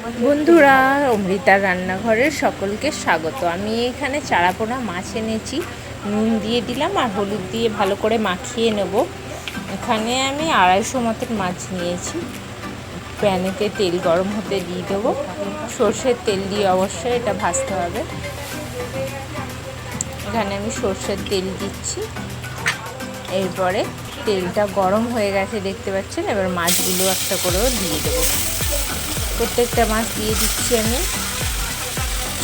বন্ধুরা, অমৃতার রান্নাঘরের সকলকে স্বাগত। আমি এখানে চারাপোনা মাছ এনেছি, নুন দিয়ে দিলাম আর হলুদ দিয়ে ভালো করে মাখিয়ে নেব। এখানে আমি 250 মতন মাছ নিয়েছি। প্যানেতে তেল গরম হতে দিয়ে দেবো। সর্ষের তেল দিয়ে অবশ্যই এটা ভাজতে হবে। এখানে আমি সর্ষের তেল দিচ্ছি। এরপরে তেলটা গরম হয়ে গেছে দেখতে পাচ্ছেন। এবার মাছগুলো একটা করেও দিয়ে দেবো। প্রত্যেকটা মাছ দিয়ে দিচ্ছি আমি।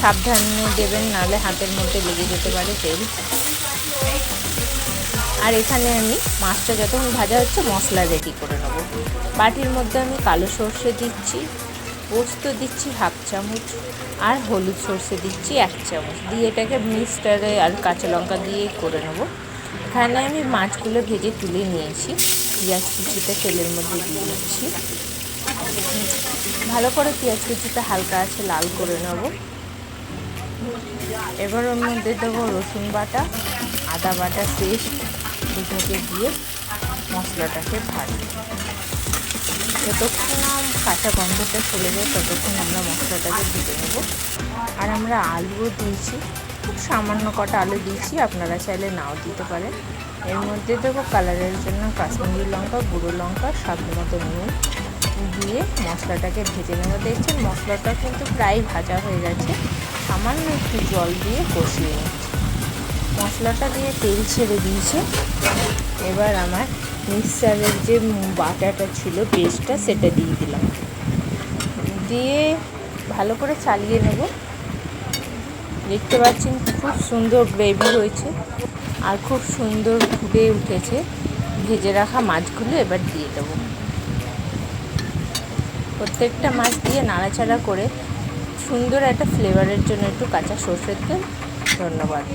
সাবধানে দেবেন, নাহলে হাতের মধ্যে লেগে যেতে পারে তেল। আর এখানে আমি মাছটা যতক্ষণ ভাজা হচ্ছে মশলা রেডি করে নেব। বাটির মধ্যে আমি কালো সর্ষে দিচ্ছি, পোস্ত দিচ্ছি 1/2 চামচ, আর হলুদ সর্ষে দিচ্ছি 1 চামচ দিয়ে এটাকে মিক্সচারে আর কাঁচা লঙ্কা দিয়ে করে নেব। এখানে আমি মাছগুলো ভেজে তুলে নিয়েছি। পেঁয়াজ কুচিটা তেলের মধ্যে দিয়ে দিচ্ছি। ভালো করে পেঁয়াজ কুচিটা হালকা আছে লাল করে নেব। এবার ওর মধ্যে দেবো রসুন বাটা, আদা বাটা পেস্ট, দুটোকে দিয়ে মশলাটাকে ভাজবো। যতক্ষণ কাঁচা গন্ধটা চলে যায় ততক্ষণ আমরা মশলাটাকে ভেজে নেব। আর আমরা আলুও দিয়েছি, খুব সামান্য কটা আলু দিয়েছি, আপনারা চাইলে নাও দিতে পারেন। এর মধ্যে দেবো কালারের জন্য কাশ্মীরি লঙ্কা, গুঁড়ো লঙ্কা, স্বাদ মতো নুন দিয়ে মশলাটাকে ভেজে নেব। দেখছেন মশলাটা কিন্তু প্রায় ভাজা হয়ে গেছে। সামান্য একটু জল দিয়ে কষিয়ে নিচ্ছি। মশলাটা দিয়ে তেল ছেড়ে দিয়েছে। এবার আমার মিক্সচারের যে বাটাটা ছিল, পেস্টটা, সেটা দিয়ে দিলাম। দিয়ে ভালো করে চালিয়ে নেব। দেখতে পাচ্ছেন খুব সুন্দর গ্রেভি হয়েছে আর খুব সুন্দর ফুটে উঠেছে। ভেজে রাখা মাছগুলো এবার দিয়ে দেবো। প্রত্যেকটা মাছ দিয়ে নাড়াচাড়া করে সুন্দর একটা ফ্লেভারের জন্য একটু কাঁচা সর্ষের তেল। ধন্যবাদ।